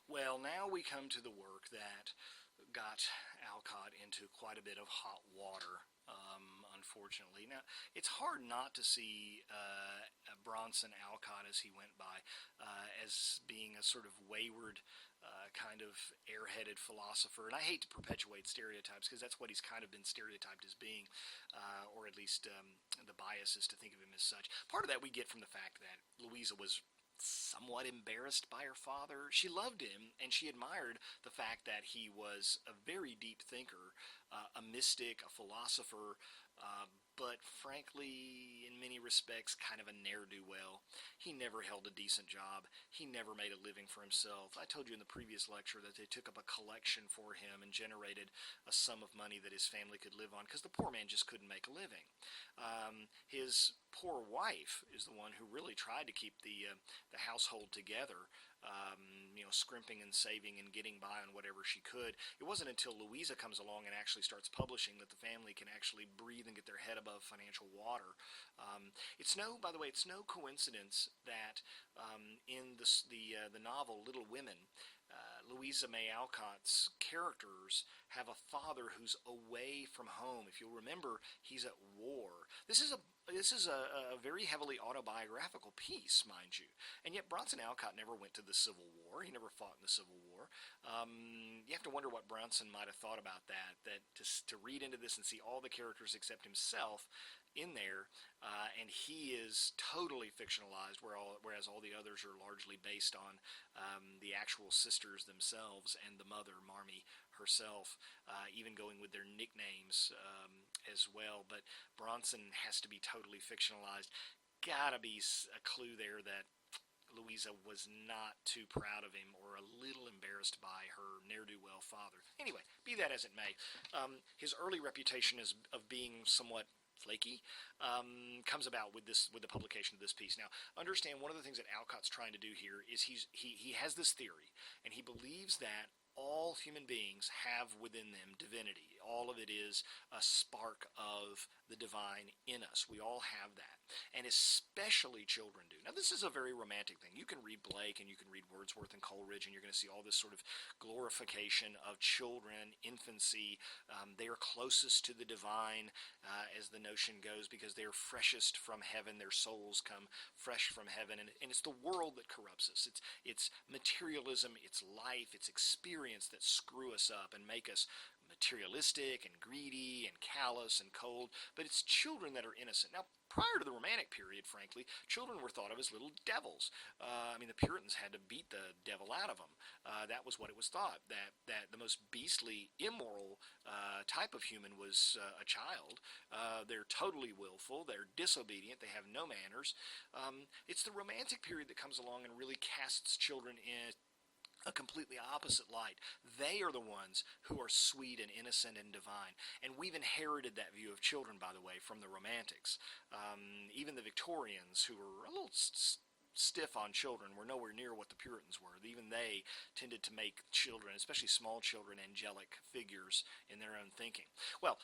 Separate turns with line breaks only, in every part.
Well, now we come to the work that got Alcott into quite a bit of hot water, unfortunately. Now, it's hard not to see Bronson Alcott, as he went by, as being a sort of wayward, kind of airheaded philosopher. And I hate to perpetuate stereotypes because that's what he's kind of been stereotyped as being, or at least the bias is to think of him as such. Part of that we get from the fact that Louisa was somewhat embarrassed by her father. She loved him and she admired the fact that he was a very deep thinker, a mystic, a philosopher, but frankly, in many respects, kind of a ne'er-do-well. He never held a decent job. He never made a living for himself. I told you in the previous lecture that they took up a collection for him and generated a sum of money that his family could live on because the poor man just couldn't make a living. His poor wife is the one who really tried to keep the household together, scrimping and saving and getting by on whatever she could. It wasn't until Louisa comes along and actually starts publishing that the family can actually breathe and get their head above financial water. By the way, it's no coincidence that in the novel Little Women, Louisa May Alcott's characters have a father who's away from home. If you'll remember, he's at war. This is a very heavily autobiographical piece, mind you, and yet Bronson Alcott never went to the Civil War. He never fought in the Civil War. You have to wonder what Bronson might have thought about that. That to read into this and see all the characters except himself in there, and he is totally fictionalized, whereas all the others are largely based on the actual sisters themselves and the mother, Marmee herself, even going with their nicknames as well. But Bronson has to be totally fictionalized. Gotta be a clue there that Louisa was not too proud of him or a little embarrassed by her ne'er-do-well father. Anyway, be that as it may, his early reputation of being somewhat flaky comes about with the publication of this piece. Now, understand one of the things that Alcott's trying to do here is he has this theory, and he believes that all human beings have within them divinity. All of it is a spark of the divine in us. We all have that. And especially children do. Now, this is a very romantic thing. You can read Blake and you can read Wordsworth and Coleridge, and you're going to see all this sort of glorification of children, infancy. They are closest to the divine, as the notion goes, because they're freshest from heaven. Their souls come fresh from heaven. And it's the world that corrupts us. It's materialism, it's life, it's experience that screw us up and make us materialistic and greedy and callous and cold, but it's children that are innocent. Now, prior to the Romantic period, frankly, children were thought of as little devils. The Puritans had to beat the devil out of them. That was what it was thought, that the most beastly, immoral type of human was a child. They're totally willful, they're disobedient, they have no manners. It's the Romantic period that comes along and really casts children in a completely opposite light. They are the ones who are sweet and innocent and divine. And we've inherited that view of children, by the way, from the Romantics. Even the Victorians, who were a little stiff on children, were nowhere near what the Puritans were. Even they tended to make children, especially small children, angelic figures in their own thinking. Well,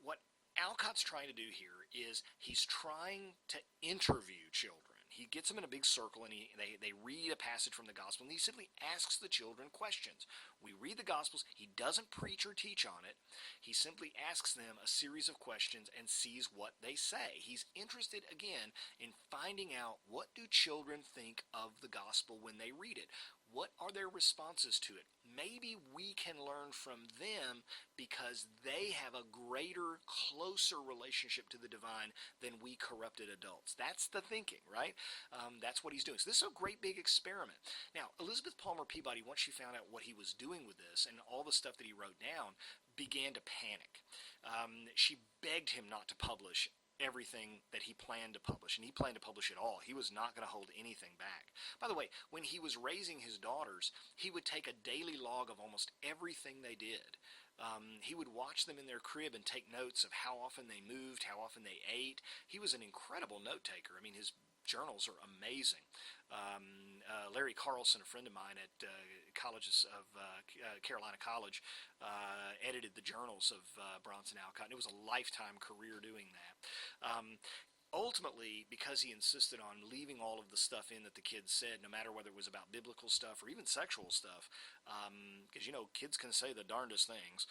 what Alcott's trying to do here is he's trying to interview children. He gets them in a big circle, and they read a passage from the gospel, and he simply asks the children questions. We read the gospels. He doesn't preach or teach on it. He simply asks them a series of questions and sees what they say. He's interested, again, in finding out what do children think of the gospel when they read it. What are their responses to it? Maybe we can learn from them because they have a greater, closer relationship to the divine than we corrupted adults. That's the thinking, right? That's what he's doing. So this is a great big experiment. Now, Elizabeth Palmer Peabody, once she found out what he was doing with this and all the stuff that he wrote down, began to panic. She begged him not to publish everything that he planned to publish, and he planned to publish it all. He was not going to hold anything back. By the way, when he was raising his daughters, he would take a daily log of almost everything they did. He would watch them in their crib and take notes of how often they moved, how often they ate. He was an incredible note taker. I mean, his journals are amazing. Larry Carlson, a friend of mine at Carolina College, edited the journals of Bronson Alcott, and it was a lifetime career doing that. ultimately, because he insisted on leaving all of the stuff in that the kids said, no matter whether it was about biblical stuff or even sexual stuff, because kids can say the darndest things.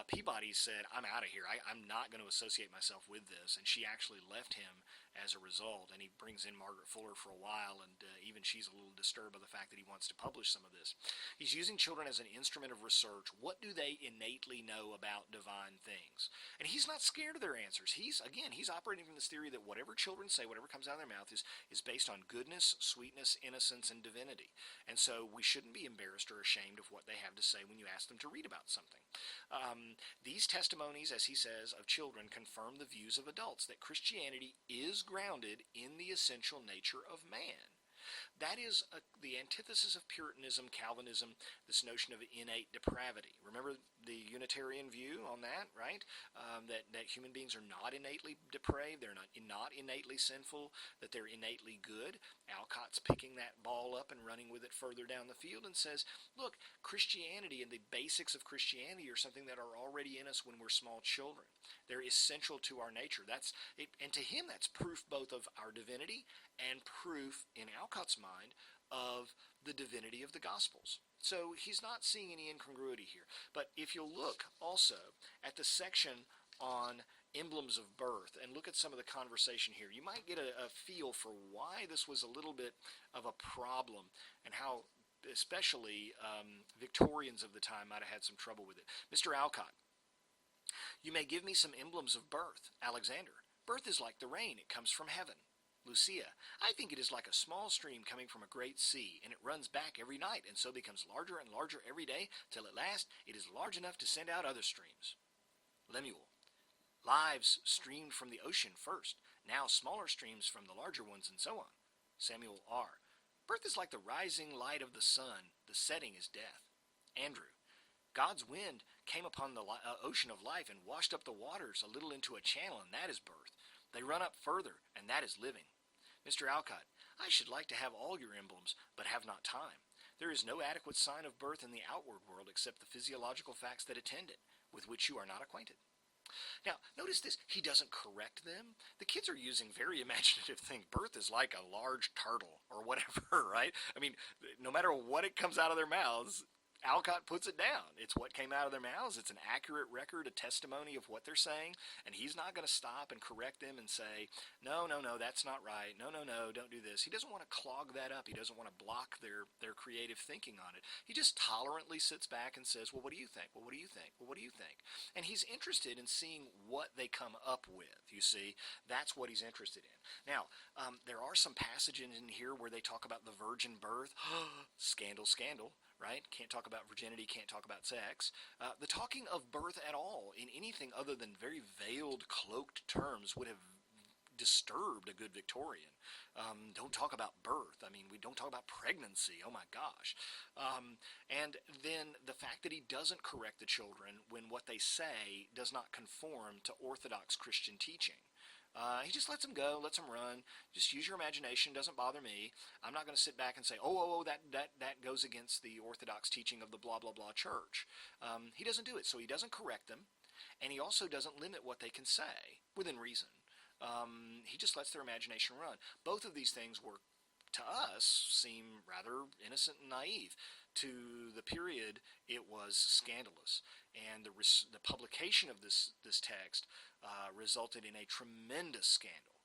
Peabody said, "I'm out of here. I'm not going to associate myself with this," and she actually left him as a result. And he brings in Margaret Fuller for a while, and even she's a little disturbed by the fact that he wants to publish some of this. He's using children as an instrument of research. What do they innately know about divine things? And he's not scared of their answers. He's operating from this theory that whatever children say, whatever comes out of their mouth is based on goodness, sweetness, innocence, and divinity. And so we shouldn't be embarrassed or ashamed of what they have to say when you ask them to read about something. These testimonies, as he says, of children confirm the views of adults that Christianity is grounded in the essential nature of man. That is the antithesis of Puritanism, Calvinism, this notion of innate depravity. Remember the Unitarian view on that, right? That human beings are not innately depraved, they're not innately sinful, that they're innately good. Alcott's picking that ball up and running with it further down the field and says, look, Christianity and the basics of Christianity are something that are already in us when we're small children. They're essential to our nature. And to him, that's proof both of our divinity and proof, in Alcott's mind, of the divinity of the Gospels. So he's not seeing any incongruity here. But if you'll look also at the section on emblems of birth and look at some of the conversation here, you might get a feel for why this was a little bit of a problem and how especially Victorians of the time might have had some trouble with it. Mr. Alcott, you may give me some emblems of birth. Alexander, birth is like the rain, it comes from heaven. Lucia, I think it is like a small stream coming from a great sea, and it runs back every night, and so becomes larger and larger every day, till at last it is large enough to send out other streams. Lemuel, lives streamed from the ocean first, now smaller streams from the larger ones, and so on. Samuel R. Birth is like the rising light of the sun, the setting is death. Andrew, God's wind came upon the ocean of life and washed up the waters a little into a channel, and that is birth. They run up further, and that is living. Mr. Alcott, I should like to have all your emblems, but have not time. There is no adequate sign of birth in the outward world except the physiological facts that attend it, with which you are not acquainted. Now, notice this. He doesn't correct them. The kids are using very imaginative things. Birth is like a large turtle or whatever, right? I mean, no matter what it comes out of their mouths, Alcott puts it down. It's what came out of their mouths. It's an accurate record, a testimony of what they're saying, and he's not going to stop and correct them and say, no, that's not right. No, don't do this. He doesn't want to clog that up. He doesn't want to block their creative thinking on it. He just tolerantly sits back and says, well, what do you think? Well, what do you think? Well, what do you think? And he's interested in seeing what they come up with, you see. That's what he's interested in. Now, there are some passages in here where they talk about the virgin birth. Scandal, right? Can't talk about virginity, can't talk about sex. The talking of birth at all in anything other than very veiled, cloaked terms would have disturbed a good Victorian. Don't talk about birth. I mean, we don't talk about pregnancy. Oh my gosh. And then the fact that he doesn't correct the children when what they say does not conform to Orthodox Christian teaching. He just lets them go, lets them run. Just use your imagination. Doesn't bother me. I'm not going to sit back and say, that goes against the Orthodox teaching of the blah, blah, blah church. He doesn't do it. So he doesn't correct them. And he also doesn't limit what they can say within reason. He just lets their imagination run. Both of these things were, to us, seem rather innocent and naive. To the period, it was scandalous. And the publication of this text resulted in a tremendous scandal.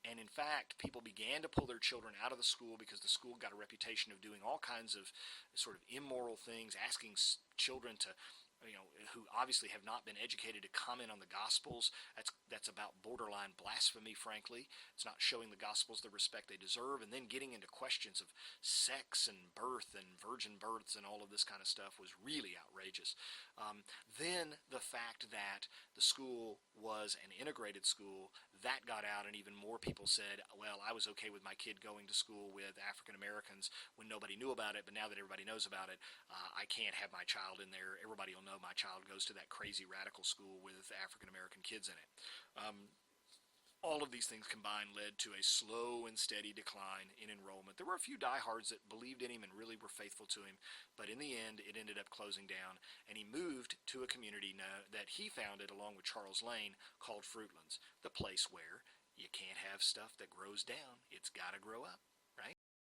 And in fact, people began to pull their children out of the school because the school got a reputation of doing all kinds of sort of immoral things, asking children to, who obviously have not been educated to comment on the Gospels. That's about borderline blasphemy, frankly. It's not showing the Gospels the respect they deserve. And then getting into questions of sex and birth and virgin births and all of this kind of stuff was really outrageous. Then the fact that the school was an integrated school, that got out, and even more people said, well, I was okay with my kid going to school with African Americans when nobody knew about it, but now that everybody knows about it, I can't have my child in there. Everybody will know my child goes to that crazy radical school with African American kids in it. All of these things combined led to a slow and steady decline in enrollment. There were a few diehards that believed in him and really were faithful to him, but in the end, it ended up closing down, and he moved to a community that he founded along with Charles Lane called Fruitlands, the place where You can't have stuff that grows down. It's got to grow up.